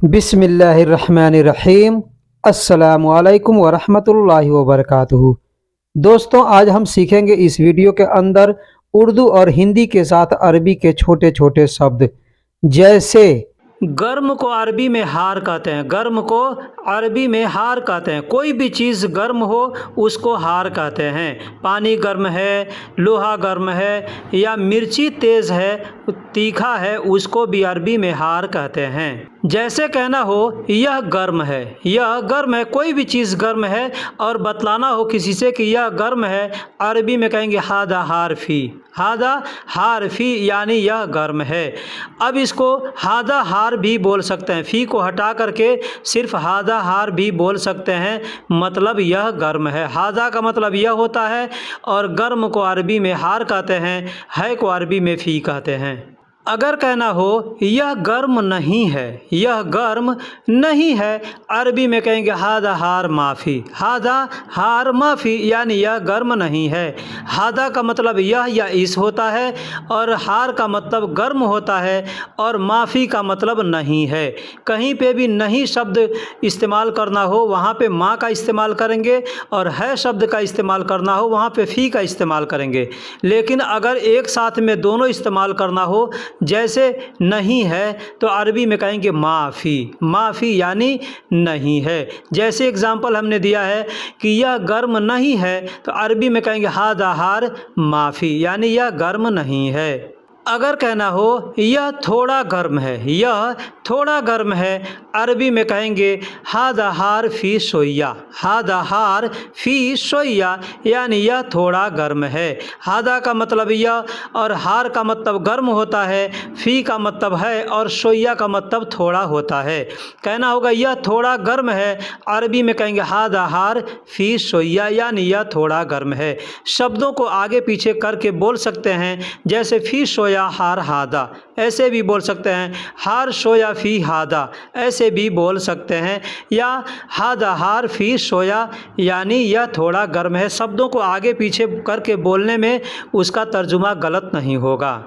बिस्मिल्लाहिर्रहमानिर्रहीम। अस्सलामुअलैकुम वरहमतुल्लाहि वबरकातुहू। दोस्तों, आज हम सीखेंगे इस वीडियो के अंदर उर्दू और हिंदी के साथ अरबी के छोटे छोटे शब्द, जैसे गर्म को अरबी में हार कहते हैं। गर्म को अरबी में हार कहते हैं। कोई भी चीज़ गर्म हो उसको हार कहते हैं। पानी गर्म है, लोहा गर्म है, या मिर्ची तेज़ है, तीखा है, उसको भी अरबी में हार कहते हैं। जैसे कहना हो यह गर्म है, यह गर्म है। कोई भी चीज़ गर्म है और बतलाना हो किसी से कि यह गर्म है, अरबी में कहेंगे हादा हारफी। हादा हारफी यानी यह गर्म है। अब इसको हादा हार भी बोल सकते हैं। फ़ी को हटा करके सिर्फ हादा हार भी बोल सकते हैं। मतलब यह गर्म है। हादा का मतलब यह होता है, और गर्म को अरबी में हार कहते हैं, है को अरबी में फ़ी कहते हैं। अगर कहना हो यह गर्म नहीं है, यह गर्म नहीं है, अरबी में कहेंगे हादा हार माफ़ी। हादा हार माफ़ी यानी यह गर्म नहीं है। हादा का मतलब यह या इस होता है, और हार का मतलब गर्म होता है, और माफ़ी का मतलब नहीं है। कहीं पे भी नहीं शब्द इस्तेमाल करना हो वहाँ पे माँ का इस्तेमाल करेंगे, और है शब्द का इस्तेमाल करना हो वहाँ पे फ़ी का इस्तेमाल करेंगे। लेकिन अगर एक साथ में दोनों इस्तेमाल करना हो, जैसे नहीं है, तो अरबी में कहेंगे माफ़ी। माफ़ी यानी नहीं है। जैसे एग्ज़ाम्पल हमने दिया है कि यह गर्म नहीं है, तो अरबी में कहेंगे हादा हार माफ़ी, यानी यह गर्म नहीं है। अगर कहना हो यह थोड़ा गर्म है, यह थोड़ा गर्म है, अरबी में कहेंगे हादा हार फ़ी शोया। हादा हार फ़ी शोया यानी यह थोड़ा गर्म है। हादा का मतलब यह, और हार का मतलब गर्म होता है, फ़ी का मतलब है, और शोया का मतलब थोड़ा होता है। कहना होगा यह थोड़ा गर्म है, अरबी में कहेंगे हादा हार फ़ी शोया यानी यह थोड़ा गर्म है। शब्दों को आगे पीछे करके बोल सकते हैं, जैसे फ़ी शोया हार हादा, ऐसे भी बोल सकते हैं। हार शोया फ़ी हादा, ऐसे भी बोल सकते हैं। या हादा हार फ़ी शोया यानी यह थोड़ा गर्म है। शब्दों को आगे पीछे करके बोलने में उसका तर्जुमा गलत नहीं होगा।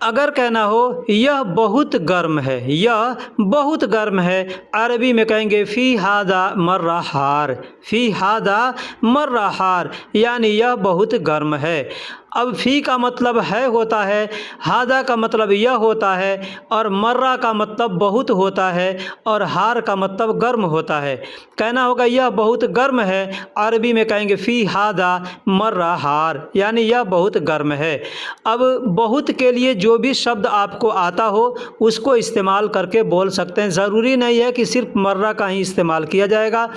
अगर कहना हो यह बहुत गर्म है, यह बहुत गर्म है, अरबी में कहेंगे फ़ी हादा मर्रा हार। फ़ी हादा मर्रा हार यानी यह बहुत गर्म है। अब फ़ी का मतलब है होता है, हादा का मतलब यह होता है, और मर्रा का मतलब बहुत होता है, और हार का मतलब गर्म होता है। कहना होगा यह बहुत गर्म है, अरबी में कहेंगे फ़ी हादा मर्रा हार यानी यह बहुत गर्म है। अब बहुत के लिए जो भी शब्द आपको आता हो उसको इस्तेमाल करके बोल सकते हैं। ज़रूरी नहीं है कि सिर्फ मर्रा का ही इस्तेमाल किया जाएगा,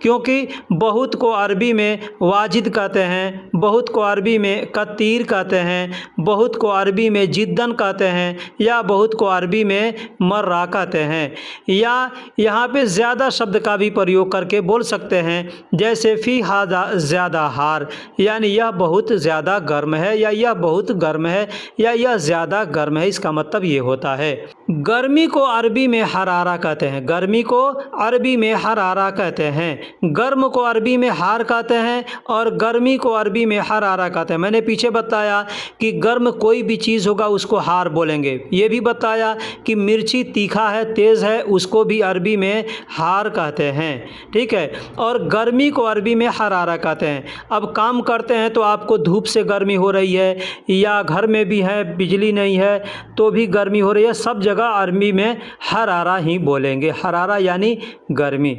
क्योंकि बहुत को अरबी में वाजिद कहते हैं, बहुत को अरबी में कतीर कहते हैं, बहुत को अरबी में जिद्दन कहते हैं, या बहुत को अरबी में मर्रा कहते हैं। या यहाँ पे ज़्यादा शब्द का भी प्रयोग करके बोल सकते हैं, जैसे फ़ी हादा ज़्यादा हार यानी यह बहुत ज़्यादा गर्म है, या यह बहुत गर्म है, या यह ज़्यादा गर्म है। इसका मतलब ये होता है। गर्मी को अरबी में हरारा कहते हैं। गर्मी को अरबी में हरारा कहते हैं। गर्म को अरबी में हार कहते हैं, और गर्मी को अरबी में हरारा कहते हैं। मैंने पीछे बताया कि गर्म कोई भी चीज़ होगा उसको हार बोलेंगे। ये भी बताया कि मिर्ची तीखा है, तेज़ है, उसको भी अरबी में हार कहते हैं। ठीक है। और गर्मी को अरबी में हरारा कहते हैं। अब काम करते हैं तो आपको धूप से गर्मी हो रही है, या घर में भी है, बिजली नहीं है तो भी गर्मी हो रही है, सब जगह अरबी में हरारा ही बोलेंगे। हरारा यानी गर्मी।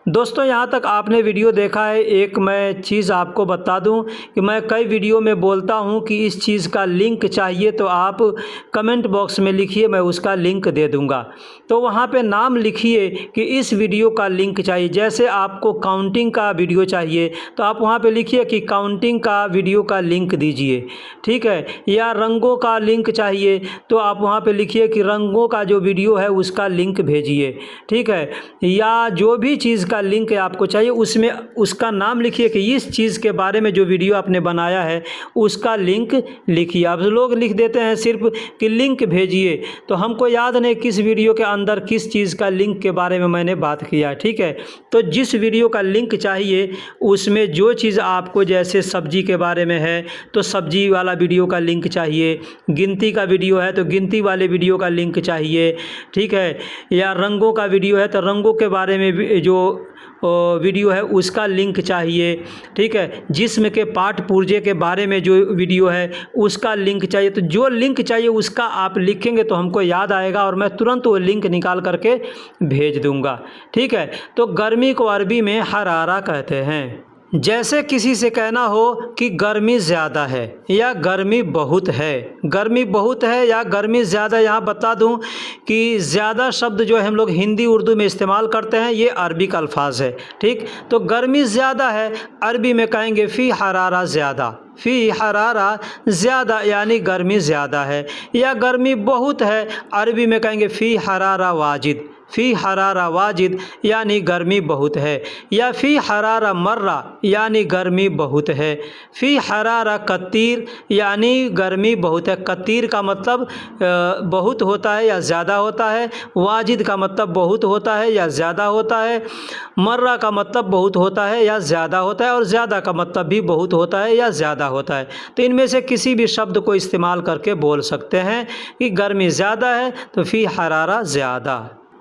दोस्तों, यहाँ तक आपने वीडियो देखा है। एक मैं चीज़ आपको बता दूं कि मैं कई वीडियो में बोलता हूं कि इस चीज़ का लिंक चाहिए तो आप कमेंट बॉक्स में लिखिए, मैं उसका लिंक दे दूंगा। तो वहाँ पे नाम लिखिए कि इस वीडियो का लिंक चाहिए। जैसे आपको काउंटिंग का वीडियो चाहिए तो आप वहाँ पे लिखिए कि काउंटिंग का वीडियो का लिंक दीजिए। ठीक है। या रंगों का लिंक चाहिए तो आप वहाँ पे लिखिए कि रंगों का जो वीडियो है उसका लिंक भेजिए। ठीक है। या जो भी चीज़ का लिंक आपको चाहिए उसमें उसका नाम लिखिए कि इस चीज़ के बारे में जो वीडियो आपने बनाया है उसका लिंक लिखिए। अब लोग लिख देते हैं सिर्फ कि लिंक भेजिए, तो हमको याद नहीं किस वीडियो के अंदर किस चीज़ का लिंक के बारे में मैंने बात किया। ठीक है। तो जिस वीडियो का लिंक चाहिए उसमें जो चीज़ आपको, जैसे सब्जी के बारे में है तो सब्जी वाला वीडियो का लिंक चाहिए, गिनती का वीडियो है तो गिनती वाले वीडियो का लिंक चाहिए, ठीक है, या रंगों का वीडियो है तो रंगों के बारे में भी जो वीडियो है उसका लिंक चाहिए, ठीक है, जिस्म के पार्ट पुर्जे के बारे में जो वीडियो है उसका लिंक चाहिए। तो जो लिंक चाहिए उसका आप लिखेंगे तो हमको याद आएगा और मैं तुरंत वो लिंक निकाल करके भेज दूंगा, ठीक है। तो गर्मी को अरबी में हरारा कहते हैं। जैसे किसी से कहना हो कि गर्मी ज़्यादा है या गर्मी बहुत है, गर्मी बहुत है या गर्मी ज़्यादा, यहाँ बता दूं कि ज़्यादा शब्द जो है हम लोग हिंदी उर्दू में इस्तेमाल करते हैं, ये अरबी का अल्फाज है, ठीक। तो गर्मी ज़्यादा है अरबी में कहेंगे फ़ी हरारा ज़्यादा, फ़ी हरारा ज़्यादा यानी गर्मी ज़्यादा है। या गर्मी बहुत है अरबी में कहेंगे फ़ी हरारा वाजिद, फ़ी हरारा वाजिद यानी गर्मी बहुत है। या फ़ी हरारा मर्रा यानी गर्मी बहुत है। फ़ी हरारा कत्तीर यानी गर्मी बहुत है। कत्तीर का मतलब बहुत होता है या ज़्यादा होता है, वाजिद का मतलब बहुत होता है या ज़्यादा होता है, मर्रा का मतलब बहुत होता है या ज़्यादा होता है, और ज़्यादा का मतलब भी बहुत होता है या ज़्यादा होता है। तो इनमें से किसी भी शब्द को इस्तेमाल करके बोल सकते हैं कि गर्मी ज़्यादा है तो फ़ी हरारा ज़्यादा।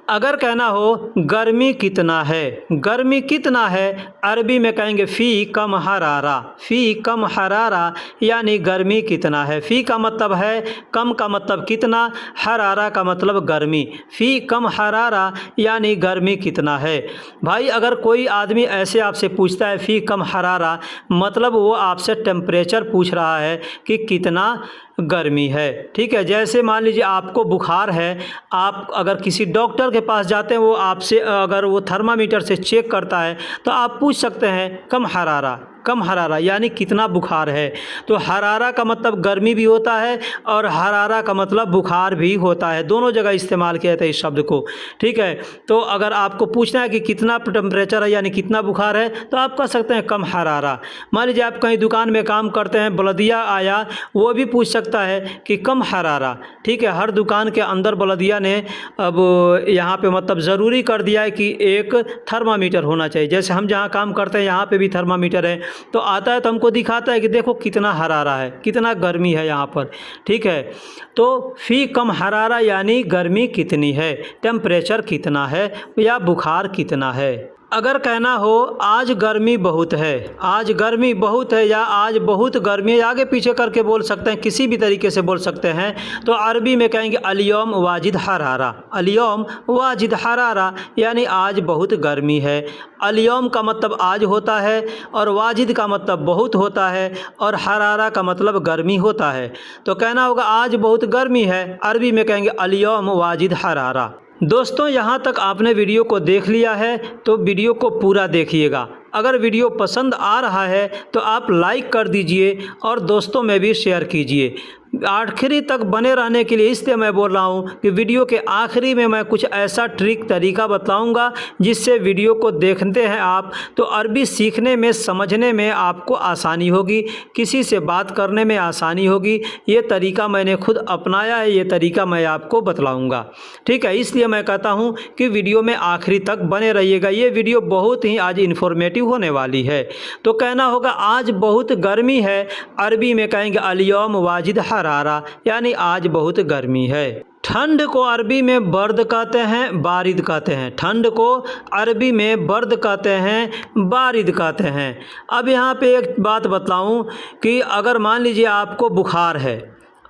अगर कहना हो गर्मी कितना है, गर्मी कितना है अरबी में कहेंगे फ़ी कम हरारा, फ़ी कम हरारा यानी गर्मी कितना है। फ़ी का मतलब है, कम का मतलब कितना, हरारा का मतलब गर्मी। फ़ी कम हरारा यानी गर्मी कितना है। भाई अगर कोई आदमी ऐसे आपसे पूछता है फ़ी कम हरारा, मतलब वो आपसे टेम्परेचर पूछ रहा है कि कितना गर्मी है, ठीक है। जैसे मान लीजिए आपको बुखार है, आप अगर किसी डॉक्टर के पास जाते हैं, वो आपसे अगर वो थर्मामीटर से चेक करता है तो आप पूछ सकते हैं कम हरारा, कम हरारा यानी कितना बुखार है। तो हरारा का मतलब गर्मी भी होता है और हरारा का मतलब बुखार भी होता है, दोनों जगह इस्तेमाल किया जाता है इस शब्द को, ठीक है। तो अगर आपको पूछना है कि कितना टेम्परेचर है यानी कितना बुखार है तो आप कह सकते हैं कम हरारा। मान लीजिए आप कहीं दुकान में काम करते हैं, बलदिया आया, वो भी पूछ सकता है कि कम हरारा, ठीक है। हर दुकान के अंदर बलदिया ने अब यहाँ पे मतलब ज़रूरी कर दिया है कि एक थर्मामीटर होना चाहिए। जैसे हम जहाँ काम करते हैं यहाँ पे भी थर्मामीटर है, तो आता है तो हमको दिखाता है कि देखो कितना हरारा है, कितना गर्मी है यहाँ पर, ठीक है। तो फ़ी कम हरारा यानी गर्मी कितनी है, टेम्परेचर कितना है या बुखार कितना है। अगर कहना हो आज गर्मी बहुत है, आज गर्मी बहुत है या आज बहुत गर्मी है, आगे पीछे करके बोल सकते हैं, किसी भी तरीके से बोल सकते हैं। तो अरबी में कहेंगे अलियौम वाजिद हरारा, अलियौम वाजिद हरारा यानी आज बहुत गर्मी है। अलियौम का मतलब आज होता है और वाजिद का मतलब बहुत होता है और हरारा का मतलब गर्मी होता है। तो कहना होगा आज बहुत गर्मी है, अरबी में कहेंगे अलियौम वाजिद हरारा। दोस्तों यहाँ तक आपने वीडियो को देख लिया है तो वीडियो को पूरा देखिएगा। अगर वीडियो पसंद आ रहा है तो आप लाइक कर दीजिए और दोस्तों में भी शेयर कीजिए। आखिरी तक बने रहने के लिए इसलिए मैं बोल रहा हूँ कि वीडियो के आखिरी में मैं कुछ ऐसा ट्रिक तरीका बताऊँगा जिससे वीडियो को देखते हैं आप तो अरबी सीखने में, समझने में आपको आसानी होगी, किसी से बात करने में आसानी होगी। ये तरीका मैंने खुद अपनाया है, ये तरीका मैं आपको बतलाऊँगा, ठीक है। इसलिए मैं कहता हूँ कि वीडियो में आखिरी तक बने रहिएगा। ये वीडियो बहुत ही आज इन्फॉर्मेटिव होने वाली है। तो कहना होगा आज बहुत गर्मी है, अरबी में कहेंगे अलियौम वाजिद हरारा यानी आज बहुत गर्मी है। ठंड को अरबी में बर्द कहते हैं, बारिद कहते हैं। ठंड को अरबी में बर्द कहते हैं, बारिद कहते हैं। अब यहाँ पे एक बात बताऊँ कि अगर मान लीजिए आपको बुखार है,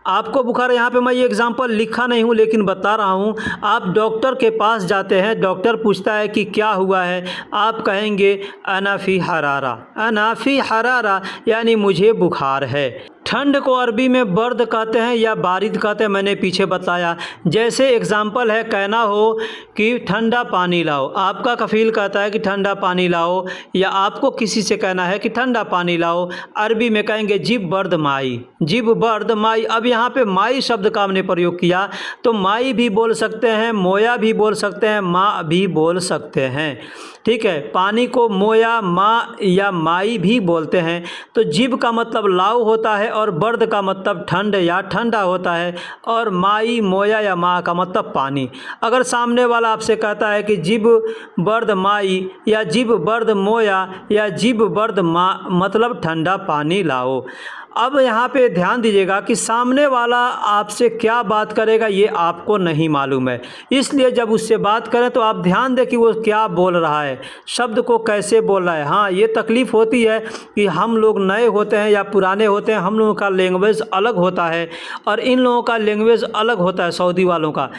आपको बुखार, यहाँ पे मैं ये एग्जांपल लिखा नहीं हूँ लेकिन बता रहा हूँ। आप डॉक्टर के पास जाते हैं, डॉक्टर पूछता है कि क्या हुआ है, आप कहेंगे अनाफ़ी हरारा, अनाफ़ी हरारा यानी मुझे बुखार है। ठंड को अरबी में बर्द कहते हैं या बारिद कहते हैं, मैंने पीछे बताया। जैसे एग्जाम्पल है, कहना हो कि ठंडा पानी लाओ, आपका कफ़ील कहता है कि ठंडा पानी लाओ, या आपको किसी से कहना है कि ठंडा पानी लाओ, अरबी में कहेंगे जिब बर्द माई, जिब बर्द माई। अब यहाँ पे माई शब्द का हमने प्रयोग किया तो माई भी बोल सकते हैं, मोया भी बोल सकते हैं, माँ भी बोल सकते हैं, ठीक है। पानी को मोया, माँ या माई भी बोलते हैं। तो जिब का मतलब लाओ होता है और बर्द का मतलब ठंड या ठंडा होता है, और माई, मोया या माँ का मतलब पानी। अगर सामने वाला आपसे कहता है कि जिब बर्द माई या जिब बर्द मोया या जिब बर्द माँ, मतलब ठंडा पानी लाओ। अब यहाँ पे ध्यान दीजिएगा कि सामने वाला आपसे क्या बात करेगा ये आपको नहीं मालूम है, इसलिए जब उससे बात करें तो आप ध्यान दें कि वो क्या बोल रहा है, शब्द को कैसे बोल रहा है। हाँ, ये तकलीफ़ होती है कि हम लोग नए होते हैं या पुराने होते हैं, हम लोगों का लैंग्वेज अलग होता है और इन लोगों का लैंग्वेज अलग होता है, सऊदी वालों का।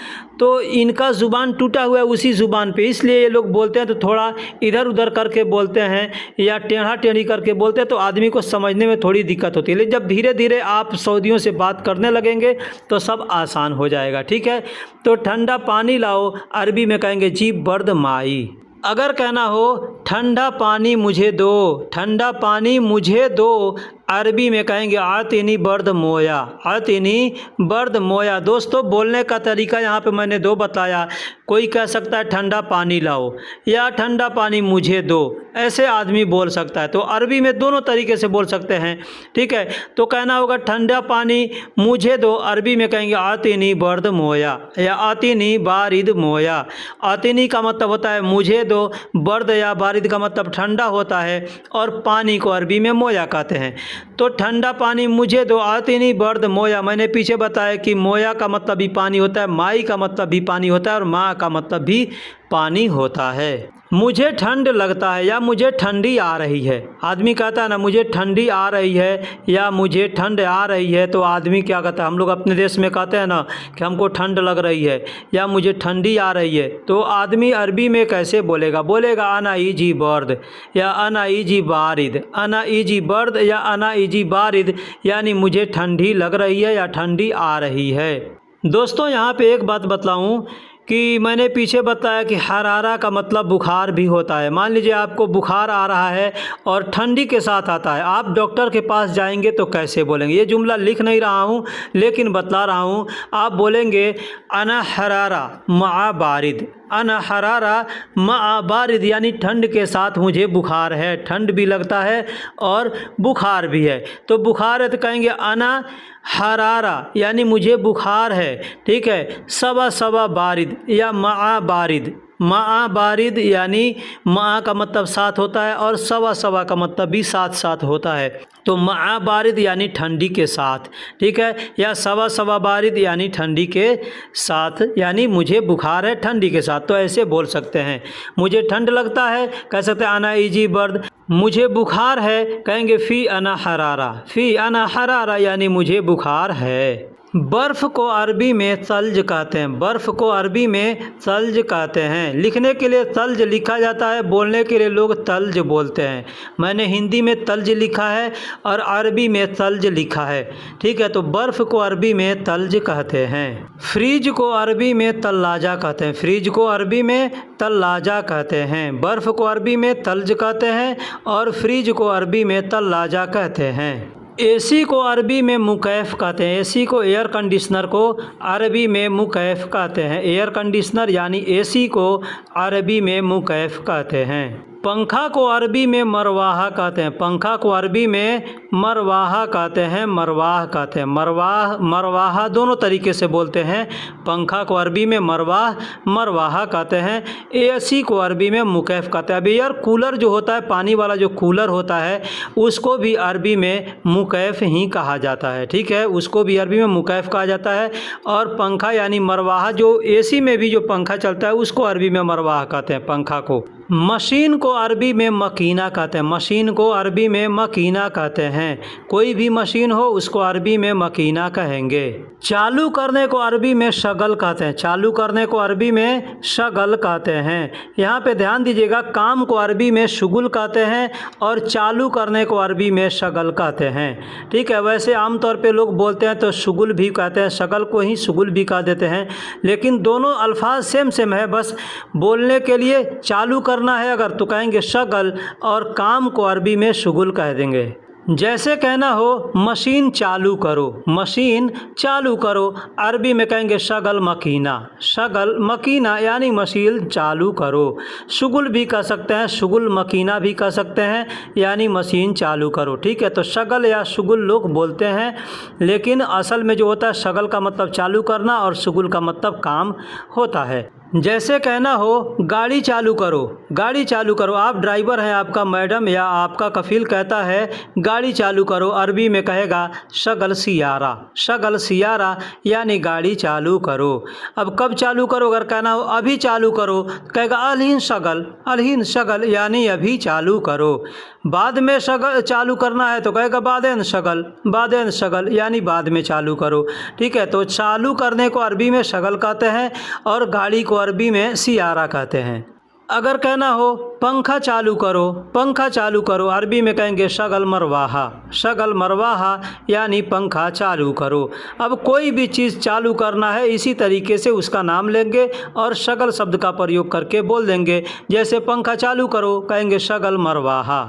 तो इनका ज़ुबान टूटा हुआ है उसी ज़ुबान पे, इसलिए ये लोग बोलते हैं तो थोड़ा इधर उधर करके बोलते हैं या टेढ़ा टेढ़ी करके बोलते हैं, तो आदमी को समझने में थोड़ी दिक्कत होती है। लेकिन जब धीरे धीरे आप सऊदियों से बात करने लगेंगे तो सब आसान हो जाएगा। ठीक है, तो ठंडा पानी लाओ, अरबी में कहेंगे जी बर्द माई। अगर कहना हो ठंडा पानी मुझे दो, ठंडा पानी मुझे दो, अरबी में कहेंगे आतिनी बर्द मोया, आतिनी बर्द मोया। दोस्तों, बोलने का तरीका यहाँ पे मैंने दो बताया। कोई कह सकता है ठंडा पानी लाओ या ठंडा पानी मुझे दो, ऐसे आदमी बोल सकता है। तो अरबी में दोनों तरीके से बोल सकते हैं। ठीक है, तो कहना होगा ठंडा पानी मुझे दो, अरबी में कहेंगे आतिनी बर्द मोया या आतिनी बारिद मोया। आतिनी का मतलब होता है मुझे दो, बर्द या बारिद का मतलब ठंडा होता है, और पानी को अरबी में मोया कहते हैं। तो ठंडा पानी मुझे दो, आतिनी बर्द मोया। मैंने पीछे बताया कि मोया का मतलब भी पानी होता है, माई का मतलब भी पानी होता है और माँ का मतलब भी पानी होता है। मुझे ठंड लगता है या मुझे ठंडी आ रही है। आदमी कहता है ना मुझे ठंडी आ रही है या मुझे ठंड आ रही है, तो आदमी क्या कहता है, हम लोग अपने देश में कहते हैं ना कि हमको ठंड लग रही है या मुझे ठंडी आ रही है, तो आदमी अरबी में कैसे बोलेगा? बोलेगा अना इजी बर्द या अना इजी बारिद, अना इजी बर्द या अना इजी बारिद, यानी मुझे ठंडी लग रही है या ठंडी आ रही है। दोस्तों, यहाँ पे एक बात बतलाऊँ कि मैंने पीछे बताया कि हरारा का मतलब बुखार भी होता है। मान लीजिए आपको बुखार आ रहा है और ठंडी के साथ आता है, आप डॉक्टर के पास जाएंगे तो कैसे बोलेंगे? ये जुमला लिख नहीं रहा हूँ लेकिन बतला रहा हूँ। आप बोलेंगे अना हरारा मा बारिद, अना हरारा मा बारिद, यानी ठंड के साथ मुझे बुखार है, ठंड भी लगता है और बुखार भी है। तो बुखार है तो कहेंगे अना हरारा, यानी मुझे बुखार है। ठीक है, सबा सबा बारिद या मा बारिद, मा बारिद यानी मा का मतलब साथ होता है और सवा सवा का मतलब भी साथ साथ होता है। तो मा बारिद यानी ठंडी के साथ। ठीक है, या सवा सवा बारिद यानी ठंडी के साथ, यानी मुझे बुखार है ठंडी के साथ। तो ऐसे बोल सकते हैं। मुझे ठंड लगता है कह सकते हैं अना इजी बर्द, मुझे बुखार है कहेंगे फ़ी अना हरारा, फ़ी अना हरारा यानी मुझे बुखार है। बर्फ़ को अरबी में सल्ज कहते हैं, बर्फ़ को अरबी में सल्ज कहते हैं। लिखने के लिए सल्ज लिखा जाता है, बोलने के लिए लोग तल्ज बोलते हैं। मैंने हिंदी में तल्ज लिखा है और अरबी में सल्ज लिखा है। ठीक है, तो बर्फ़ को अरबी में तल्ज कहते हैं। फ्रीज को अरबी में तल्लाजा कहते हैं, फ्रीज को अरबी में तल्लाजा कहते हैं। बर्फ़ को अरबी में तल्ज कहते हैं और फ्रीज को अरबी में तल्लाजा कहते हैं। एसी को अरबी में मुकैफ़ कहते हैं, एसी को एयर कंडीशनर को अरबी में मुकैफ़ कहते हैं। एयर कंडीशनर यानी एसी को अरबी में मुकैफ़ कहते हैं। पंखा को अरबी में मरवाहा कहते हैं, पंखा को अरबी में मरवाहा कहते हैं, मरवाह कहते हैं। मरवाह मरवाहा दोनों तरीके से बोलते हैं। पंखा को अरबी में मरवाह मरवाहा कहते हैं। एसी को अरबी में मुकैफ़ कहते हैं। अब एयर कूलर जो होता है, पानी वाला जो कूलर होता है, उसको भी अरबी में मुकैफ़ ही कहा जाता है। ठीक है, उसको भी अरबी में मुकैफ़ कहा जाता है। और पंखा यानी मरवाहा, जो एसी में भी जो पंखा चलता है उसको अरबी में मरवाह कहते हैं, पंखा को। मशीन को अरबी में मकीना कहते हैं, मशीन को अरबी में मकीना कहते हैं। कोई भी मशीन हो उसको अरबी में मकीना कहेंगे। चालू करने को अरबी में शगल कहते हैं, चालू करने को अरबी में शगल कहते हैं। यहाँ पे ध्यान दीजिएगा, काम को अरबी में शुगुल कहते हैं और चालू करने को अरबी में शगल कहते हैं। ठीक है, वैसे आमतौर पे लोग बोलते हैं तो शुगुल भी कहते हैं, शगल को ही शुगुल भी कह देते हैं, लेकिन दोनों अल्फाज सेम सेम है। बस बोलने के लिए चालू करना है अगर तो कहेंगे शगल और काम को अरबी में शुगुल कह देंगे। जैसे कहना हो मशीन चालू करो, मशीन चालू करो, अरबी में कहेंगे शगल मकीना, शगल मकीना यानी मशीन चालू करो। शुगुल भी कह सकते हैं, शुगुल मकीना भी कह सकते हैं, यानी मशीन चालू करो। ठीक है, तो शगल या शुगुल लोग बोलते हैं, लेकिन असल में जो होता है शगल का मतलब चालू करना और शुगुल का मतलब काम होता है। जैसे कहना हो गाड़ी चालू करो, गाड़ी चालू करो। आप ड्राइवर हैं, आपका मैडम या आपका कफील कहता है गाड़ी चालू करो, अरबी में कहेगा शगल सियारा, शगल सियारा यानी गाड़ी चालू करो। अब कब चालू करो, अगर कहना हो अभी चालू करो, कहेगा अलहीन शगल, अलहीन शगल यानी अभी चालू करो। बाद में शगल चालू करना है तो कहेगा बादेन शगल, बादेन शगल यानी बाद में चालू करो। ठीक है, तो चालू करने को अरबी में शगल कहते हैं और गाड़ी को अरबी में सियारा कहते हैं। अगर कहना हो पंखा चालू करो, पंखा चालू करो, अरबी में कहेंगे शगल मरवाहा, शगल मरवाहा यानी पंखा चालू करो। अब कोई भी चीज़ चालू करना है इसी तरीके से उसका नाम लेंगे और शगल शब्द का प्रयोग करके बोल देंगे। जैसे पंखा चालू करो कहेंगे शगल मरवाहा।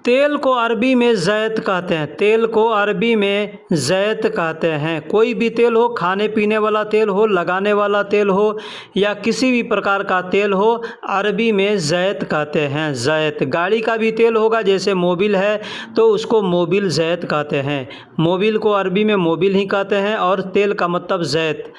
तेल को अरबी में ज़ैत कहते हैं, तेल को अरबी में ज़ैत कहते हैं। कोई भी तेल हो, खाने पीने वाला तेल हो, लगाने वाला तेल हो या किसी भी प्रकार का तेल हो, अरबी में ज़ैत कहते हैं, ज़ैत। गाड़ी का भी तेल होगा, जैसे मोबिल है तो उसको मोबिल ज़ैत कहते हैं, मोबिल को अरबी में मोबिल ही कहते हैं और तेल का मतलब ज़ैत,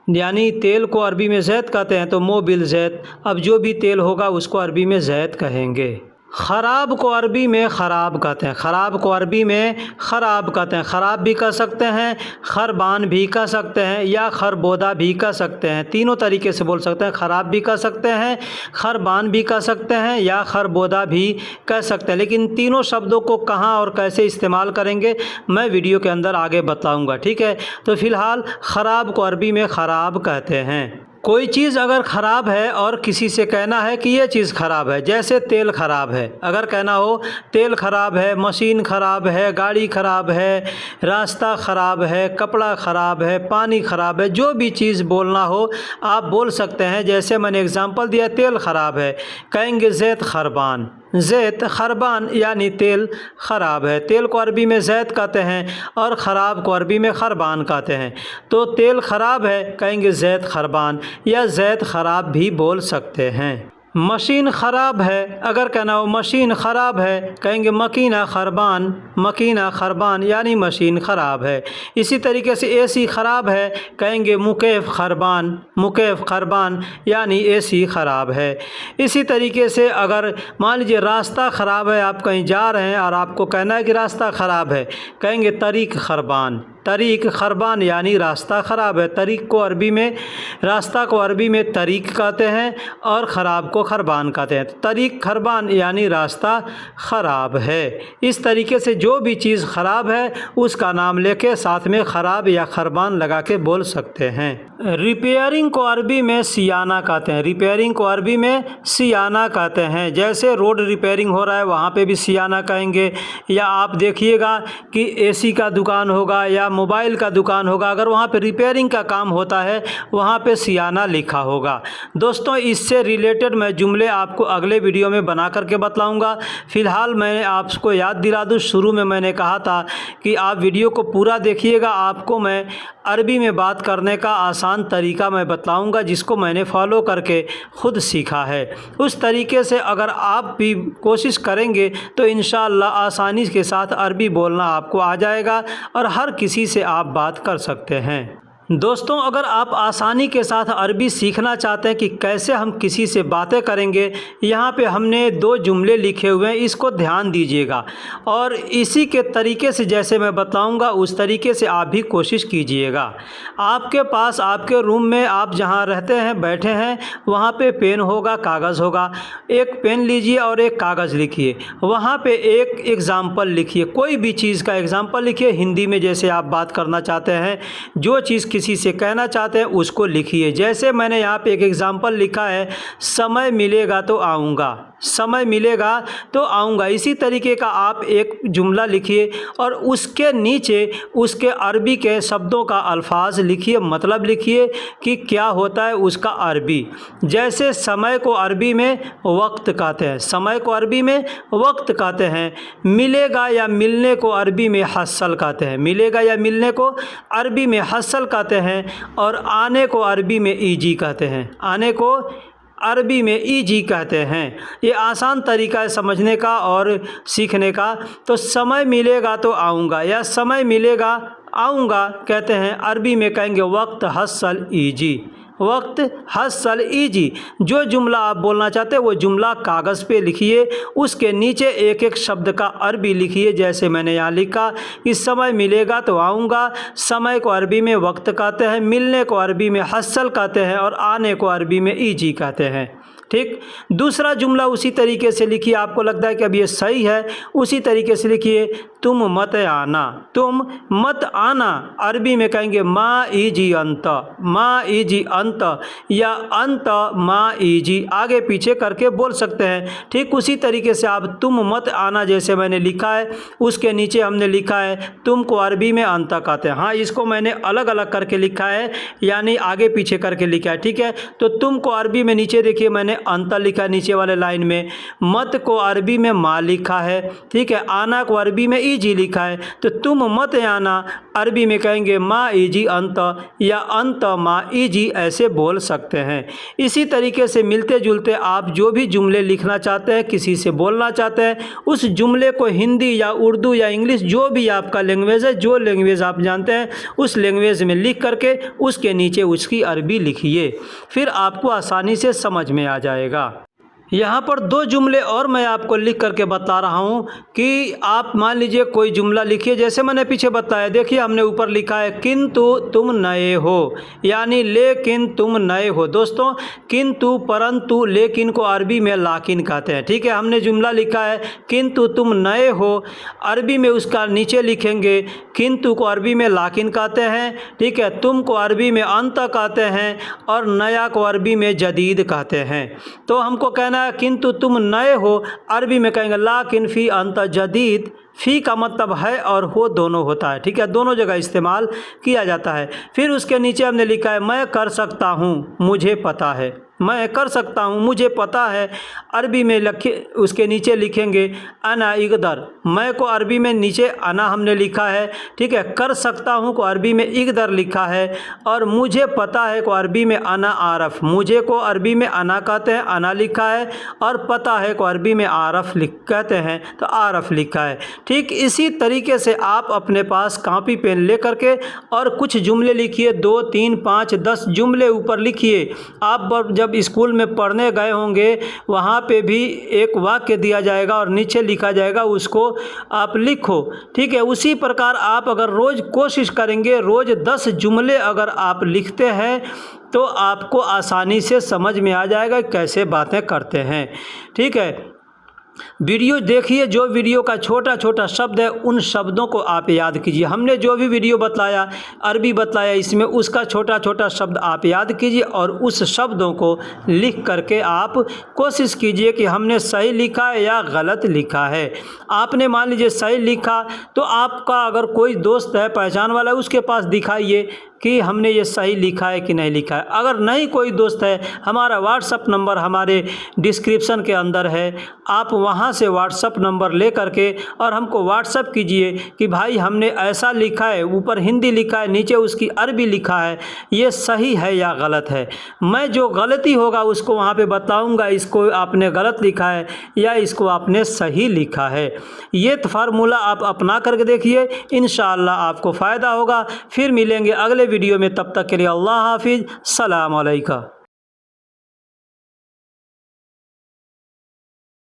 यानी तेल को अरबी में ज़ैत कहते हैं तो मोबिल ज़ैत। अब जो भी तेल होगा उसको अरबी में ज़ैत कहेंगे। ख़राब को अरबी में ख़राब कहते हैं, ख़राब को अरबी में ख़राब कहते हैं। ख़राब भी कह सकते हैं, खरबान भी कह सकते हैं या खरबोदा भी कह सकते हैं, तीनों तरीके से बोल सकते हैं। ख़राब भी कह सकते हैं, खरबान भी कह सकते हैं या खरबोदा भी कह सकते हैं। लेकिन तीनों शब्दों को कहाँ और कैसे इस्तेमाल करेंगे मैं वीडियो के अंदर आगे बताऊँगा। ठीक है, तो फ़िलहाल ख़राब को अरबी में ख़राब कहते हैं। कोई चीज़ अगर ख़राब है और किसी से कहना है कि ये चीज़ ख़राब है, जैसे तेल ख़राब है, अगर कहना हो तेल ख़राब है, मशीन ख़राब है, गाड़ी ख़राब है, रास्ता ख़राब है, कपड़ा ख़राब है, पानी ख़राब है, जो भी चीज़ बोलना हो आप बोल सकते हैं। जैसे मैंने एग्ज़ाम्पल दिया तेल ख़राब है, कहेंगे ज़ैत खरबान, ज़ैत खरबान यानी तेल ख़राब है। तेल को अरबी में ज़ैत कहते हैं और ख़राब को अरबी में खरबान कहते हैं। तो तेल ख़राब है कहेंगे ज़ैत खरबान या ज़ैत ख़राब भी बोल सकते हैं। मशीन ख़राब है, अगर कहना हो मशीन ख़राब है कहेंगे मकीना खरबान, मकीना खरबान यानी मशीन ख़राब है। इसी तरीके से एसी ख़राब है कहेंगे मुकेफ़ खरबान, मुकेफ़ खरबान यानी एसी ख़राब है। इसी तरीके से अगर मान लीजिए रास्ता ख़राब है, आप कहीं जा रहे हैं और आपको कहना है कि रास्ता ख़राब है, कहेंगे तरीक़ खरबान, तरीक़ खरबान यानी रास्ता ख़राब है। तरीक़ को अरबी में, रास्ता को अरबी में तरीक़ कहते हैं और ख़राब को खरबान कहते हैं। तरीक़ खरबान यानी रास्ता ख़राब है। इस तरीके से जो भी चीज़ ख़राब है उसका नाम लेके साथ में ख़राब या खरबान लगा के बोल सकते हैं। रिपेयरिंग को अरबी में सियाना कहते हैं, रिपेयरिंग को अरबी में सियाना कहते हैं। जैसे रोड रिपेयरिंग हो रहा है वहाँ पे भी सियाना कहेंगे, या आप देखिएगा कि एसी का दुकान होगा या मोबाइल का दुकान होगा, अगर वहाँ पे रिपेयरिंग का काम होता है वहाँ पे सियाना लिखा होगा। दोस्तों इससे रिलेटेड मैं जुमले आपको अगले वीडियो में बना करके बतलाऊँगा। फ़िलहाल मैं आपको याद दिला दूँ, शुरू में मैंने कहा था कि आप वीडियो को पूरा देखिएगा, आपको मैं अरबी में बात करने का आसान तरीका मैं बताऊंगा जिसको मैंने फॉलो करके ख़ुद सीखा है। उस तरीके से अगर आप भी कोशिश करेंगे तो इंशाअल्लाह आसानी के साथ अरबी बोलना आपको आ जाएगा और हर किसी से आप बात कर सकते हैं। दोस्तों अगर आप आसानी के साथ अरबी सीखना चाहते हैं कि कैसे हम किसी से बातें करेंगे, यहाँ पे हमने 2 जुमले लिखे हुए हैं, इसको ध्यान दीजिएगा और इसी के तरीके से जैसे मैं बताऊँगा उस तरीके से आप भी कोशिश कीजिएगा। आपके पास आपके रूम में आप जहाँ रहते हैं बैठे हैं वहाँ पे पेन होगा, कागज़ होगा, एक पेन लीजिए और एक कागज़ लिखिए, वहाँ पे एक एग्ज़ाम्पल लिखिए, कोई भी चीज़ का एग्ज़ाम्पल लिखिए। हिंदी में जैसे आप बात करना चाहते हैं, जो चीज़ किसी से कहना चाहते हैं उसको लिखिए। जैसे मैंने यहाँ पे एक एग्ज़ाम्पल लिखा है, समय मिलेगा तो आऊँगा, समय मिलेगा तो आऊँगा। इसी तरीके का आप एक जुमला लिखिए और उसके नीचे उसके अरबी के शब्दों का अल्फाज लिखिए, मतलब लिखिए कि क्या होता है उसका अरबी। जैसे समय को अरबी में वक्त कहते हैं, समय को अरबी में वक्त कहते हैं। मिलेगा या मिलने को अरबी में हस्सल कहते हैं, मिलेगा या मिलने को अरबी में हस्सल कहते हैं। और आने को अरबी में ईजी कहते हैं, आने को अरबी में ईजी कहते हैं। ये आसान तरीका है समझने का और सीखने का। तो समय मिलेगा तो आऊँगा या समय मिलेगा आऊँगा कहते हैं, अरबी में कहेंगे वक्त हस्सल ईजी, वक्त हसल ईजी। जो जुमला आप बोलना चाहते हैं वो जुमला कागज़ पे लिखिए, उसके नीचे एक एक शब्द का अरबी लिखिए। जैसे मैंने यहाँ लिखा कि समय मिलेगा तो आऊँगा, समय को अरबी में वक्त कहते हैं, मिलने को अरबी में हसल कहते हैं और आने को अरबी में ईजी कहते हैं। ठीक। दूसरा जुमला उसी तरीके से लिखिए, आपको लगता है कि अब ये सही है, उसी तरीके से लिखिए, तुम मत आना। तुम मत आना अरबी में कहेंगे मा ईजी अंत, मा ईजी अंत, या अंत मा ईजी, आगे पीछे करके बोल सकते हैं। ठीक उसी तरीके से आप तुम मत आना जैसे मैंने लिखा है, उसके नीचे हमने लिखा है तुम को अरबी में अंत कहते हैं। हाँ, इसको मैंने अलग अलग करके लिखा है, यानी आगे पीछे करके लिखा है। ठीक है, तो तुम को अरबी में नीचे देखिए मैंने अंतर लिखा है नीचे वाले लाइन में, मत को अरबी में मा लिखा है। ठीक है, आना को अरबी में ईजी लिखा है। तो तुम मत आना अरबी में कहेंगे मा ईजी अंत, या अंत मा ईजी, ऐसे बोल सकते हैं। इसी तरीके से मिलते जुलते आप जो भी जुमले लिखना चाहते हैं, किसी से बोलना चाहते हैं, उस जुमले को हिंदी या उर्दू या इंग्लिश जो भी आपका लैंग्वेज है, जो लैंग्वेज आप जानते हैं उस लैंग्वेज में लिख करके उसके नीचे उसकी अरबी लिखिए, फिर आपको आसानी से समझ में आ जाएगा। यहाँ पर दो जुमले और मैं आपको लिख करके बता रहा हूँ कि आप मान लीजिए कोई जुमला लिखिए, जैसे मैंने पीछे बताया। देखिए हमने ऊपर लिखा है किंतु तुम नए हो, यानी लेकिन तुम नए हो। दोस्तों, किंतु, परंतु, लेकिन को अरबी में लाकिन कहते हैं। ठीक है, हमने जुमला लिखा है किंतु तुम नए हो, अरबी में उसका नीचे लिखेंगे किंतु को अरबी में लाकिन कहते हैं। ठीक है, तुम को अरबी में अंत कहते हैं और नया को अरबी में जदीद कहते हैं। तो हमको कहना किंतु तुम नए हो, अरबी में कहेंगे लाकिन फी अंत जदीद। फी का मतलब है और हो दोनों होता है। ठीक है, दोनों जगह इस्तेमाल किया जाता है। फिर उसके नीचे हमने लिखा है मैं कर सकता हूँ, मुझे पता है। मैं कर सकता हूँ, मुझे पता है, अरबी में लिखे उसके नीचे लिखेंगे अना इकदर। मैं को अरबी में नीचे अना हमने लिखा है। ठीक है, कर सकता हूँ को अरबी में इकदर लिखा है, और मुझे पता है को अरबी में अना आरफ। मुझे को अरबी में अना कहते हैं, अना लिखा है, और पता है को अरबी में आरफ कहते हैं, तो आरफ लिखा है। ठीक इसी तरीके से आप अपने पास कॉपी पेन ले करके और कुछ जुमले लिखिए, 2, 3, 5, 10 जुमले ऊपर लिखिए। आप जब स्कूल में पढ़ने गए होंगे वहाँ पे भी एक वाक्य दिया जाएगा और नीचे लिखा जाएगा, उसको आप लिखो। ठीक है, उसी प्रकार आप अगर रोज़ कोशिश करेंगे, रोज़ 10 जुमले अगर आप लिखते हैं तो आपको आसानी से समझ में आ जाएगा कैसे बातें करते हैं। ठीक है, वीडियो देखिए, जो वीडियो का छोटा छोटा शब्द है उन शब्दों को आप याद कीजिए। हमने जो भी वीडियो बतलाया, अरबी बतलाया, इसमें उसका छोटा छोटा शब्द आप याद कीजिए और उस शब्दों को लिख करके आप कोशिश कीजिए कि हमने सही लिखा है या गलत लिखा है। आपने मान लीजिए सही लिखा तो आपका अगर कोई दोस्त है पहचान वाला है, उसके पास दिखाइए कि हमने ये सही लिखा है कि नहीं लिखा है। अगर नहीं कोई दोस्त है, हमारा व्हाट्सअप नंबर हमारे डिस्क्रिप्शन के अंदर है, आप वहाँ से व्हाट्सअप नंबर ले करके और हमको व्हाट्सअप कीजिए कि भाई हमने ऐसा लिखा है, ऊपर हिंदी लिखा है, नीचे उसकी अरबी लिखा है, ये सही है या गलत है। मैं जो गलती होगा उसको वहाँ पे बताऊँगा, इसको आपने गलत लिखा है या इसको आपने सही लिखा है। ये फार्मूला आप अपना करके देखिए, इंशाअल्लाह आपको फ़ायदा होगा। फिर मिलेंगे अगले वीडियो में, तब तक के लिए अल्लाह हाफिज़, सलाम अलैकुम।